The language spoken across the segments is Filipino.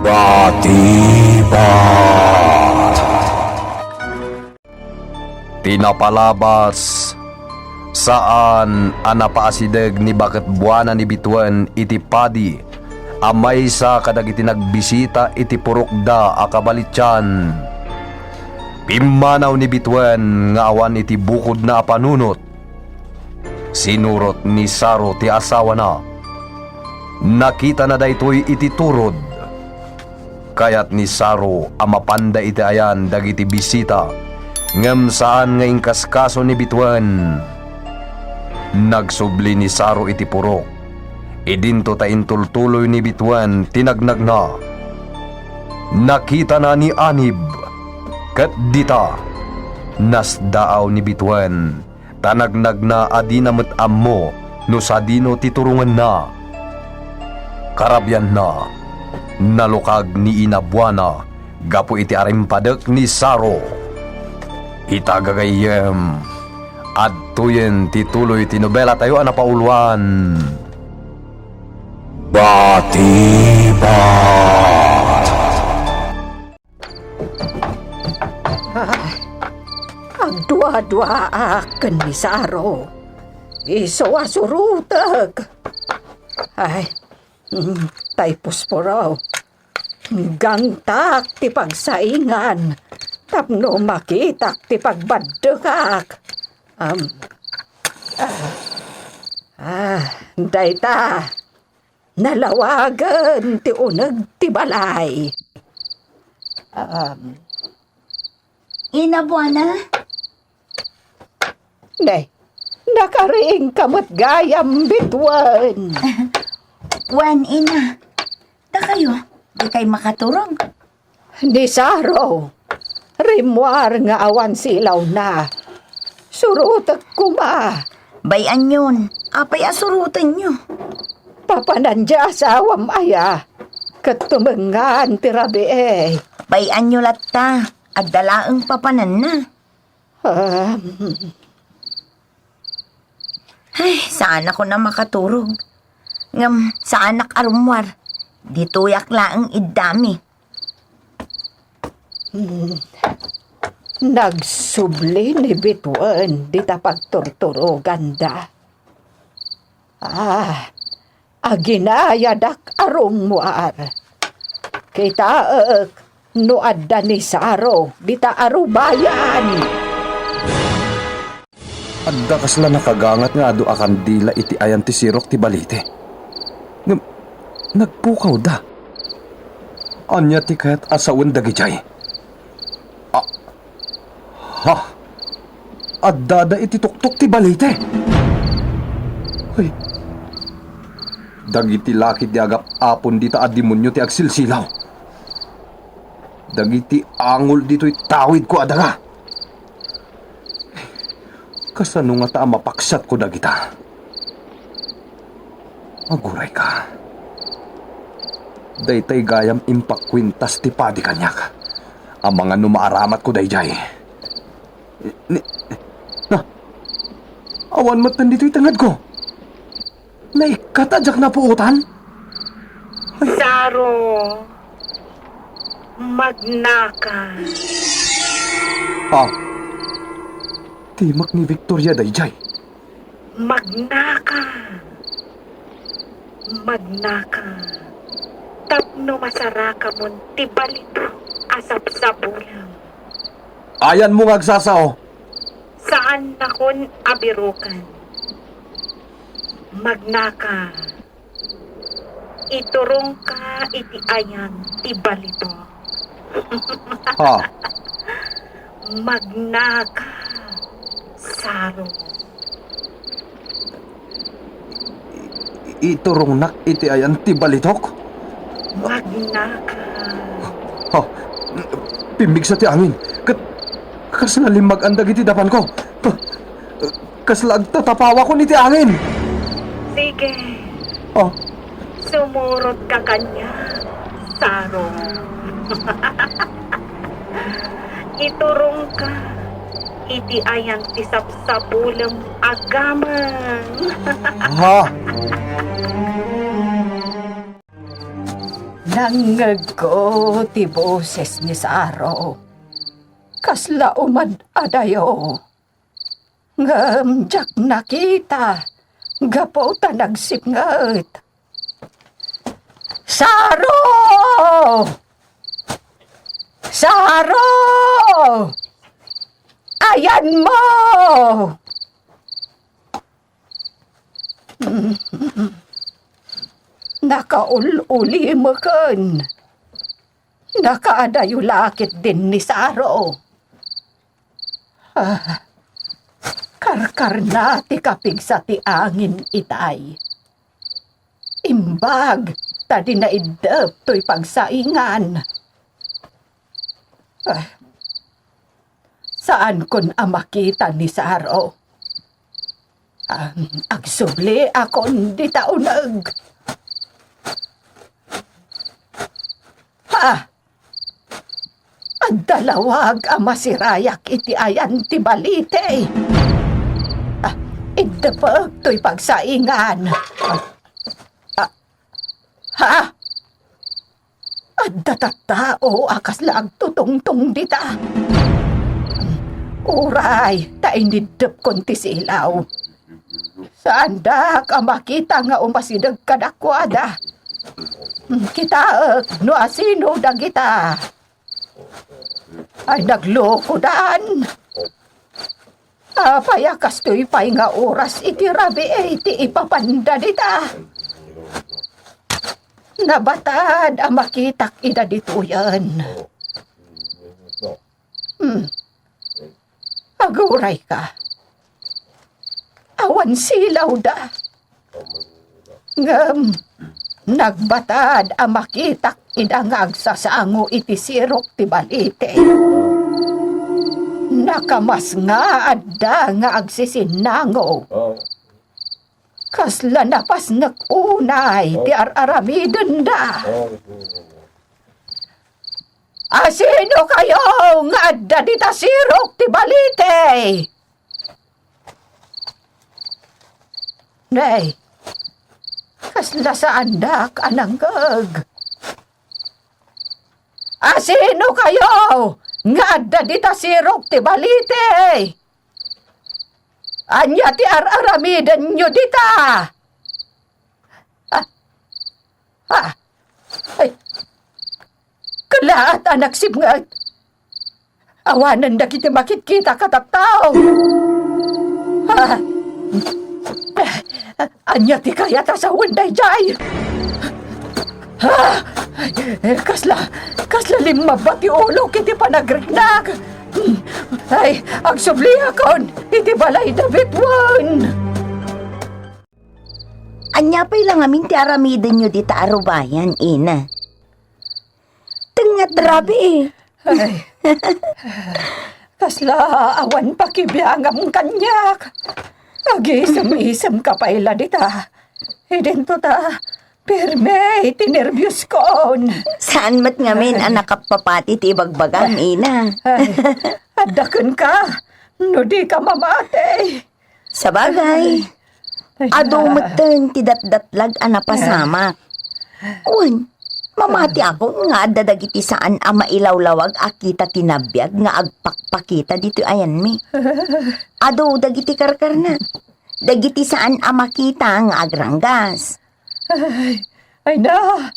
Katibat. Tinapalabas saan anapaasideg ni bakit buwana ni bituan iti padi amay sa kadagiti nagbisita iti purukda akabalityan. Pimmanaw ni bituan nga awan iti bukod na apanunot. Sinurot ni Saro ti asawa na. Nakita na daytoy iti turod. Kayat ni Saro amapanda iti ayan dagiti bisita ngem saan nga ingkaskaso ni bituan. Nagsubli ni Saro iti purok. Idinto ta intultuloy ni bituan tinagnag na. Nakita na ni Anib ket dita nasdaaw ni bituan tanagnag na adinamet ammo no sadino titurungan na. Karabyan na nalukag ni Inabuana gapu iti arimpadek ni Saro. Itagagayem adtuyen tituloy tinobela tayo anapauluan. Katibat. Ang dua-dua akan ni Saro. Iso asurutag. Ay, tay pusporo. Gangtak ti pagsaingan. Tapno makitak ti pagbadukak. Dayta. Nalawagan ti uneg ti balay. Inabuana? Nay, nakariing kamot gayam bituan. Wan, ina. Da kayo, di kayo makaturong. Ni Saro, rimwar nga awan silaw na. Surutak kuma. Bayan yun, apay asurutan nyo. Papanandya sa awam aya. Katumangan ti rabi eh. Bayan nyo latta, agdalaang papanan na. Ay, saan ako na makaturog? Ngam, saan arumwar? Dituyak laang idami. Nagsubli ni bituan di ta pagturturogan da. Aginayadak arumwar. Kitaek no adda ni Saro di ta arubayan. Adda kasla nakagangat nga adu akan dila iti ayan ti sirok ti balite. Nagpukaw da. Anya ti kayat asawan dagijay. Adda da iti tuktok ti balite. Hoy. Dagiti laki ti agap apon dita a demonyo ti agsilsilaw. Dagiti angol dito'y tawid ko adaga. Kasano nga ta mapaksat ko dagita? Maguray ka. Daytay gayam impakwintas ti padi kanyak. Ang mga numaaramat ko dayjay. Awan matan dito'y tangad ko. Naikatadyak na puutan? Saro, magnaka. Timak ni Victoria dayjay. Magnaka. Tapno masaraka mon ti balito asap-sabulang. Ayan mo ngagsasaw. Saan nakon abirukan? Magnaka. Iturong ka iti ayan ti balito. Magnaka. Saro. Iturong nak iti ayan ti balitok? Magnaka. Pimbig sa ti angin. Kasla limag andag iti dapan ko. Kasla agtatapawa ko ni ti angin. Sige. Sumurot ka kanya, Saro. Iturong ka. Iti ayang ti sapsapulem agaman. Nangag ko ti boses ni Saro. Kasla umad adayo. Ngam jak nakita. Gapo ta nagsipngat. Saro! Saro! Ayan mo! Nakaululi mo kan. Nakaadayo lakit din ni Saro. Karkar na ti kapig sa ti angin itay. Imbag, tadi na idep to'y pagsaingan. Saan kon makita ni Saro? Agsubli akon di taunag. Ang dalawag masirayak iti ayan ti balite. Idepag to'y pagsaingan. Datatao akas laag tutungtong dita. Uray, tainidep konti silaw. Saan da ka makita nga umasidag kadakwada? Kitaak, no asino da kita. Ay nagloko daan. Payakas to'y pay nga oras iti rabi iti ipapanda dita. Nabatad makitak ida dito yan. Aguray ka. Awan silaw da. Ngam, nagbatad makitak ida nga agsasango iti sirok ti balite. Nakamas nga adda nga agsisinango. Kasla napas nag-unay ti ar-aramiden da. Asino kayo nga adda dita sirok ti balite? Nay, kasla saan da kananggag? Asino kayo nga adda dita sirok ti balite? Anya ti ar-aramiden nyo dita. Ay, kalaat anak sibngat. Awanan da kita makikita kataktaw. Anya ti kaya ta sa wenday jay. Kasla lima ba ti ulo kiti panagriknag. Ay, ang subli akon, iti balay da bitwan. Anya pa'y lang aming ti aramiden nyo di taarubayan, ina. Tengat rabi Ay, kasla awan pakibiyangam kanyak. Agisam-isam ka pa ila dita. Idento ta, pirme, itinervyos kon. Saan mat ngamin anak kapapati ti ibagbagan, ina? Adakan ka, no di ka mamate. Sabagay, ado matan ti datdatlag anapasamak. Uwan, mamati ako nga dadagiti saan ama ilawlawag akita tinabiyag nga agpakpakita dito ayan mi. Ado dagiti karkar na. Dagiti saan ama kita nga agranggas. Ay na,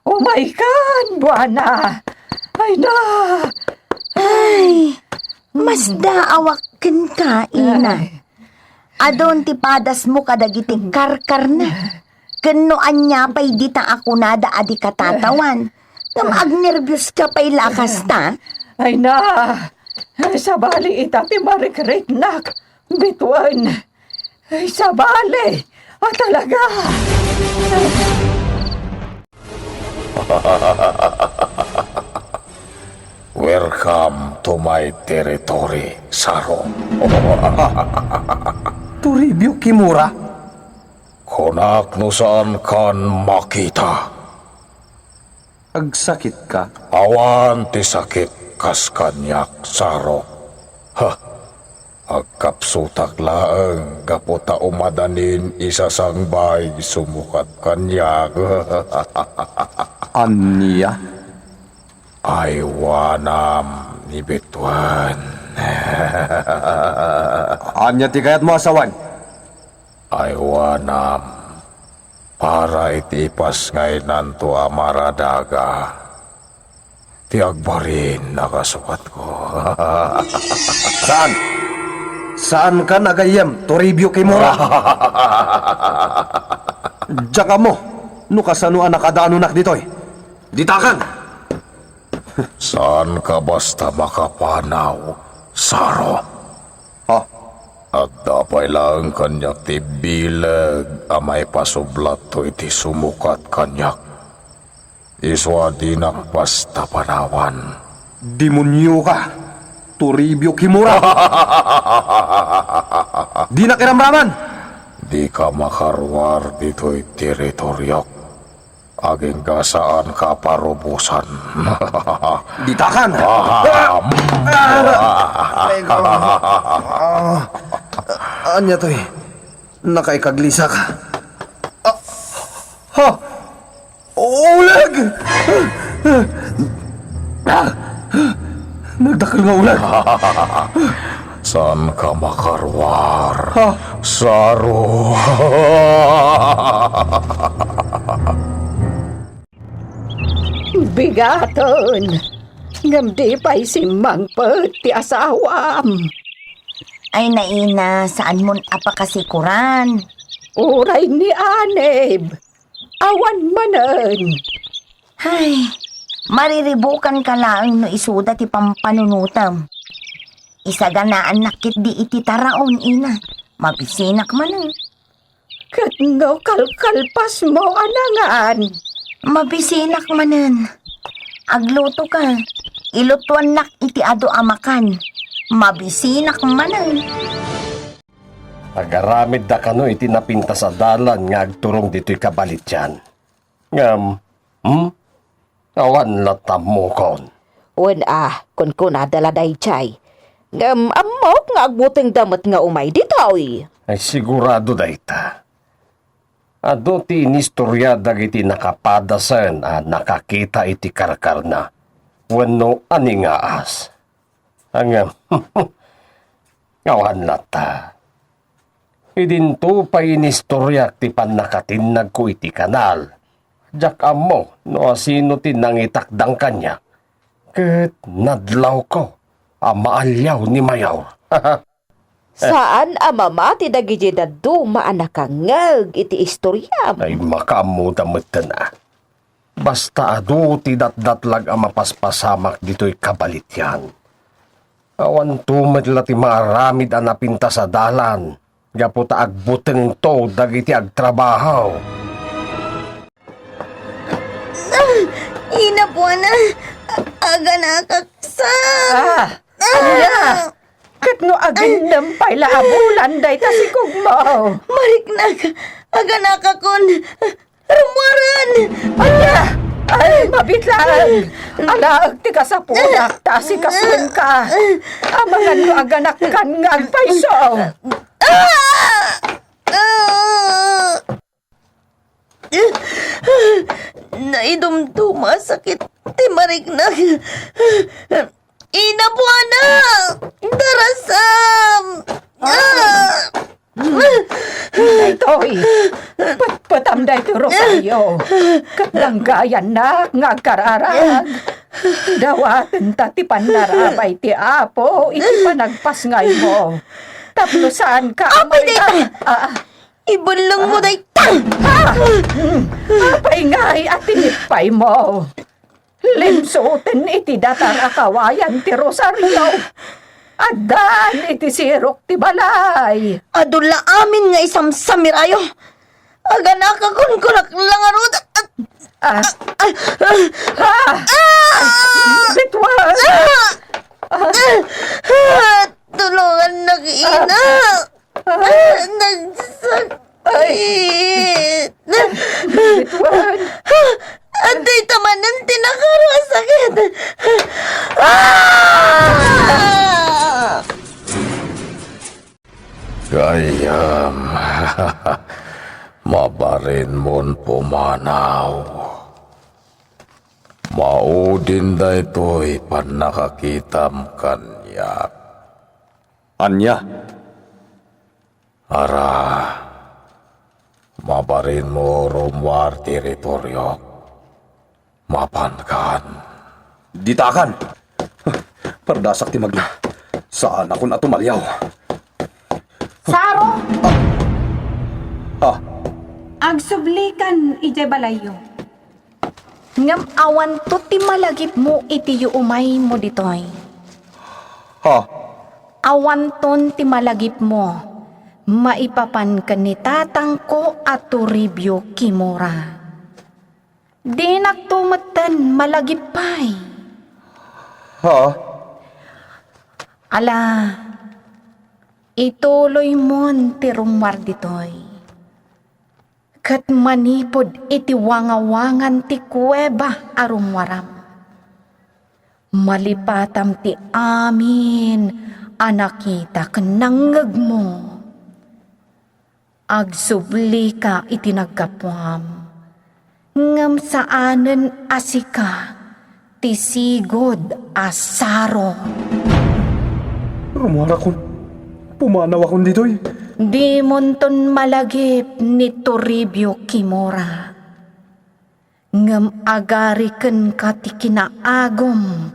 umay kan, buwana. Ay na. Ay, mas daawakin ka, ina. Adon ti padas mo kadagiti karkar na. Kanoan niya pa'y dita ako nada adi katatawan. Ngam agnervyos ka pa'y lakas ta. Ay na, sabali itati marikrik-nak. Bituan. Ay sabali. Talaga. Welcome to my territory, Saro. Turibyo Kimura. Kunak no saan kan makita. Agsakit ka. Awan ti sakit kas kanyak, Saro. Agkapsutak laeng gaputa umadanin isa sang bay sumukat kanyak. Anya? Ay wanam ni bituan. Anya ti kayat mo asawan? Ay wanam para itipas ngay nanto amaradaga. Tiagbarin nakasukat ko. Saan? Saan ka nagayam? Toribyo kay Mora. Diyan ka mo. No kasano ang nakadaanunak ditoy? Ditakan! Saan ka basta makapanaw, Saro? Ha? At dapay lang kanyak ti bilag amay pasublat to iti sumukat kanyak. Iswa dinak basta panawan. Demonyo ka. Toribyo Kimura. Di na kiramraman. Di ka makarwar dito'y teritoryok. Aging kasaan ka parubusan. Ditakan! Anya to'y nakaikaglisa ka. Ha! Ulag! Nagdakal nga ulag. Saan ka makarwar? Saro. Bigaton. Ngamdi pa'y si Mangpet ti asawam. Ay naina, saan mon apakasikuran? Uray ni Aneb. Awan manen. Ay, mariribukan ka lang no isuda ti pampanunutam. Isaganaan nakit di iti taraon, ina. Mabisinak man eh. Kat no kalkalpas mo anangan. Mabisinak manen. Agluto ka. Ilutuan nak iti ado amakan. Mabisinak manen. Agaramid da kano iti napinta sa dalan nga agturong dito'y kabalityan. Ngam, awan latam mo kon. Wen kun adala day chay. Amok nga agbuteng damat nga umay ditoy. Ay sigurado da ita. Ado ti inistorya dagiti nakapadasan nakakita iti karkar na. Wano aningaas. Ang awan lata. Idinto pa inistorya ti panakatinag ko iti kanal. Jak amo no asino tinangitakdang kanya. Ket nadlaw ko, maalyaw ni Mayaw. Saan amamati dagiti daddo maanakangag iti istoryam. Ay makamudamet na. Basta ado ti datdatlag mapaspasamak dito'y kabalityan. Awan tumed ti maaramid napinta sa dalan. Gaputa agbuteng to dagiti agtrabaho. Ina po na. Aga nakaksa. Anya! Kat no agin nampay laabulan day tasikog mo. Mariknag. Aga nakakon. Rumuaran. Anya! Ay, mabitlaan. Alaag ti ka sa punak, tasi kaswin ka. Amangan mo aganak kan nga agpaiso. Naidumduma sakit ti mariknag. Ina po na. Darasam. Daytoy, patpatam dayto Rosario. Katlanggayan na nga kararag. Dawaten ta ti panarabay ti apo, iti panagpas ngay mo. Tapno saan ka? Apay dayta! Ibulong mo dayta! Apay ngay at tinipay mo. Limsutin iti datar akawayan ti Rosario. Adan iti sirok ti balay. Adula amin nga isang samirayo. Aga nakakunkurak lang arod. Bitwan! Tulungan na ina. Nagsakit. Bitwan! Aday tamanan tinakaro ang sakit. Gayam. Mabarin mon pumanaw. Maudin da ito'y panakakitam kanyak. Anya? Ara, mabarin mo rumwar teritoryo. Mapankan. Ditakan! Pardasak ti magla. Saan ako na tumalyaw? Saro, Ah, agsublikan ije balayo. Ngam awan to ti malagip mo iti yu umay mo ditoy. ha? Awan ton ti malagip mo. Maipapan ka ni tatang ko at Toribio Kimura. Di nagtumatan malagip pa'y. Ha? Ala, ituloy mon ti rumwar ditoy. Kat manipod iti wangawangan ti kuweba arumwaram. Malipatam ti amin anakita kanangag mo. Agsubli ka iti nagkapwam. Ngam saanen asika ti sigod asaro. Rumara kon. Pumanaw akong dito'y. Di monton malagip ni Toribio Kimura. Ngam agari ken kati kinaagom,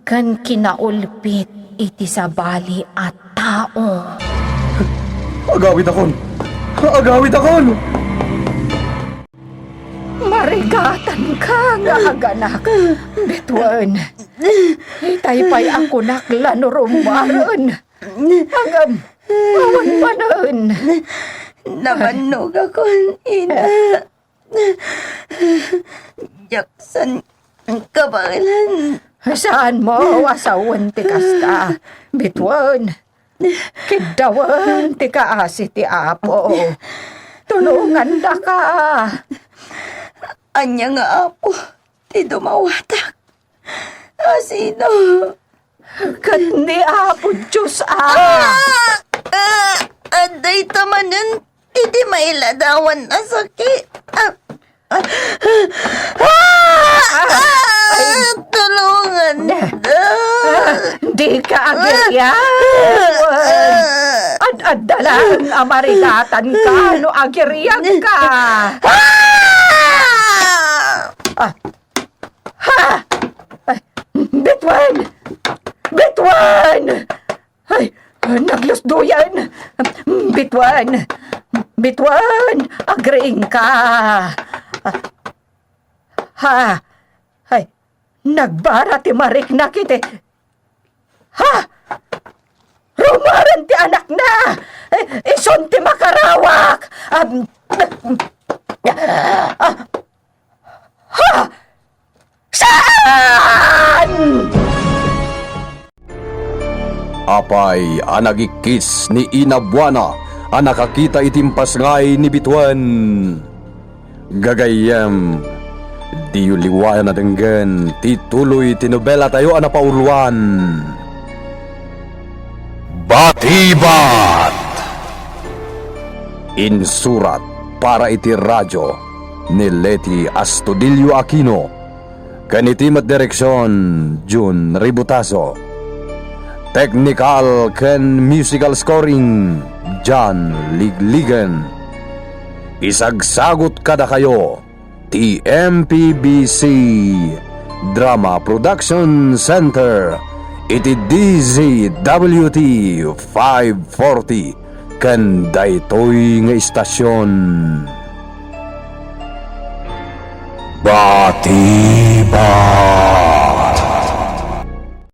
kan kinaulpit iti sabali at tao. Agawid akon! Agawid akon! Marigatan ka nga aganak. Bituan. Itay pa'y ako naklan rumaron. Hanggang awan panon. Namanog ako, ina. Jaksan ang kabalan. Saan mo asawan ti kasta? Bituan. Kidawan ti kaasi ti apo. Tulungan da ka. Anya nga apo, ti dumawatak. Asino? Kat ni apo Diyos Aday tamanan, iti mailadawan na sakit. Tulungan na. Di ka agiryan. Ad dalang amarigatan ka no agiryan ka. Bitwan! Bitwan! Ay, naglusduyan! Bitwan! Bitwan! Agreeing ka! Ha! Ay, nagbara ti marik na kiti! Ha! Rumaran ti anak na! Ison ti makarawak! Ha! Saan? Apay anagikis ni Ina Buana ang nakakita itimpas ngay ni Bituan. Gagayam, di uliwayan na denggan, tituloy tinobela tayo ang napauluan. Batibat! Insurat para iti radyo ni Leti Astudillo Aquino. Kanitimat direksyon, Jun Ributaso. Technical ken musical scoring, John Ligligan. Isagsagot kada kayo, TMPBC Drama Production Center. Iti DZWT 540 ken daytoy nga istasyon. Batibat!